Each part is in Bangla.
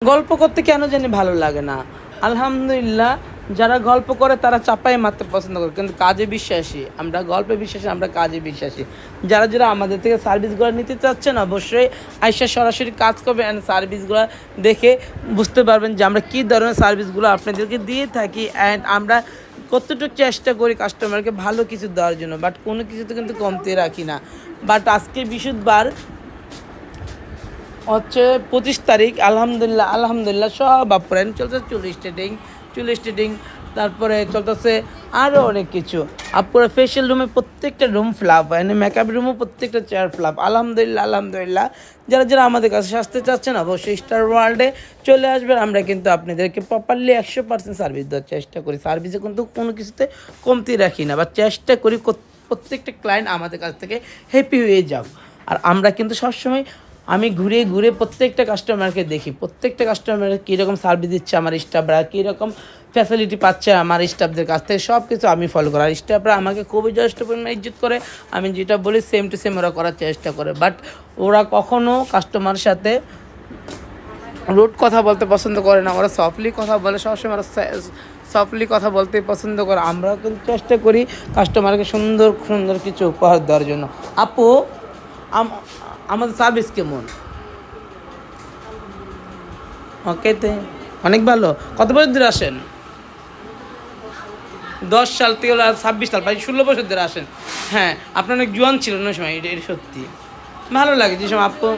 গল্প করতে কেন জানি ভালো লাগে না। আলহামদুলিল্লাহ, যারা গল্প করে তারা চাপাই মারতে পছন্দ করে, কিন্তু কাজে বিশ্বাসী আমরা, গল্পে বিশ্বাসী আমরা, কাজে বিশ্বাসী। যারা যারা আমাদের থেকে সার্ভিসগুলো নিতে চাচ্ছেন অবশ্যই আইসা সরাসরি কাজ করবেন, অ্যান্ড সার্ভিসগুলো দেখে বুঝতে পারবেন যে আমরা কী ধরনের সার্ভিসগুলো আপনাদেরকে দিয়ে থাকি, অ্যান্ড আমরা কতটুকু চেষ্টা করি কাস্টমারকে ভালো কিছু দেওয়ার জন্য, বাট কোনো কিছুতে কিন্তু কমতে রাখি না। বাট আজকে বৃহস্পতিবার হচ্ছে 25 তারিখ, আলহামদুলিল্লাহ সব আপনার চলছে চুল স্ট্রেটিং, তারপরে চলতেছে আরও অনেক কিছু। আপনার ফেশিয়াল রুমে প্রত্যেকটা রুম ফ্লাপ হয়, মেকআপ রুমও প্রত্যেকটা চেয়ার ফ্লাপ। আলহামদুলিল্লাহ যারা যারা আমাদের কাছে আসতে চাচ্ছেন অবশ্যই স্টার ওয়ার্ল্ডে চলে আসবেন। আমরা কিন্তু আপনাদেরকে প্রপারলি 100% সার্ভিস দেওয়ার চেষ্টা করি। সার্ভিসে কিন্তু কোনো কিছুতে কমতি রাখি না, বা চেষ্টা করি প্রত্যেকটা ক্লায়েন্ট আমাদের কাছ থেকে হ্যাপি হয়ে যাও। আর আমরা কিন্তু সবসময় আমি ঘুরে ঘুরে প্রত্যেকটা কাস্টমারকে দেখি, প্রত্যেকটা কাস্টমার কীরকম সার্ভিস দিচ্ছে আমার স্টাফরা, কীরকম ফ্যাসিলিটি পাচ্ছে আমার স্টাফদের কাছ থেকে, সব কিছু আমি ফলো করি। আর স্টাফরা আমাকে খুবই যথেষ্ট পরিমাণে ইজ্জত করে, আমি যেটা বলি সেম টু সেম ওরা করার চেষ্টা করে। বাট ওরা কখনও কাস্টমার সাথে রুড কথা বলতে পছন্দ করে না, ওরা সফটলি কথা বলে, সবসময় ওরা সফটলি কথা বলতে পছন্দ করে। আমরাও কিন্তু চেষ্টা করি কাস্টমারকে সুন্দর সুন্দর কিছু উপহার দেওয়ার জন্য। আপু, আমাদের সার্ভিস কেমন? ওকে, তে অনেক ভালো। কত বছর ধরে আসেন? 10 সাল থেকে 26 সাল, প্রায় 16 বছর ধরে আসেন। হ্যাঁ, আপনার অনেক জোয়ান ছিলেন ওই সময়, এটা সত্যি ভালো লাগে যে সময় আপু।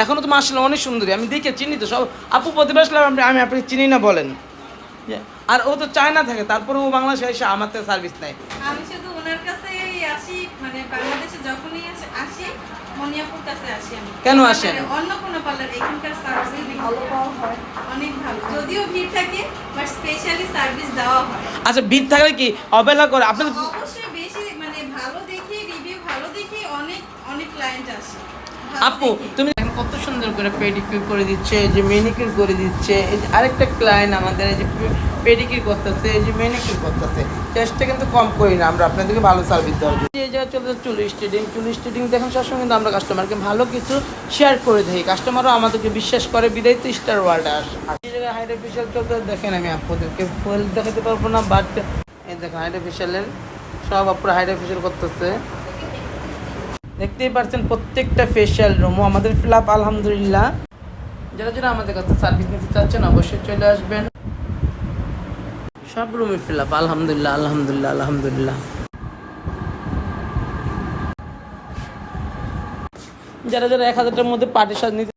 এখনও তো মাশাআল্লাহ অনেক সুন্দরী, আমি দেখে চিনি তো সব। আপু প্রতিবার আসলে আমি আপনাকে চিনি না বলেন। আর ও তো চায়না থাকে, তারপরে ও বাংলাদেশে এসে আমার থেকে সার্ভিস নেয়। আমি শুধু ওনার কাছেই আসি, মানে বাংলাদেশে যখনই আসি মনিয়াপুর কাছে আসি। আমি কেন আসেন? অন্য কোনো পার্লার, এখানকার সার্ভিস ভালো পাওয়া হয়, অনেক ভালো। যদিও ভিড় থাকে বাট স্পেশালি সার্ভিস দেওয়া হয়। আচ্ছা, ভিড় থাকলে কি অবহেলা করে আপনাদের? অবশ্যই বেশি, মানে ভালো দেখি, রিভিউ ভালো দেখি অনেক অনেক ক্লায়েন্ট আসে। আপু তুমি দেখেন কত সুন্দর করে পেডিকিউর করে দিচ্ছে, এই যে ম্যানিকিউর করে দিচ্ছে। এই যে আরেকটা ক্লায়েন্ট আমাদের এই যে পেডিকিউর করতেছে, এই যে ম্যানিকিউর করতেছে। চেষ্টা কিন্তু কম করি না আমরা আপনাদেরকে ভালো সার্ভিস দেওয়ার জন্য। এই জায়গায় চলছে চুল স্ট্রেটিং দেখেন, সবসময় কিন্তু আমরা কাস্টমারকে ভালো কিছু শেয়ার করে দিই। কাস্টমারও আমাদেরকে বিশ্বাস করে, বিদায় তো স্টার ওয়ার্ল্ডে আসে। এই জায়গায় হাইড্রা ফেশিয়াল চলতে দেখেন, আমি আপনাদেরকে ফুল দেখাতে পারবো না, বাট এই দেখেন হাইড্রা ফেশিয়ালের সব আপনারা হাইড্রা ফেশিয়াল করতেছে। দেখতেই পাচ্ছেন প্রত্যেকটা ফেশিয়াল রুমও আমাদের ফিল-আপ। আলহামদুলিল্লাহ, যারা যারা আমাদের কাছে সার্ভিস নিতে চাচ্ছেন অবশ্যই চলে আসবেন। সব রুমে ফিল-আপ আলহামদুলিল্লাহ। যারা যারা 1000টার মধ্যে পার্টি সাজ নিতে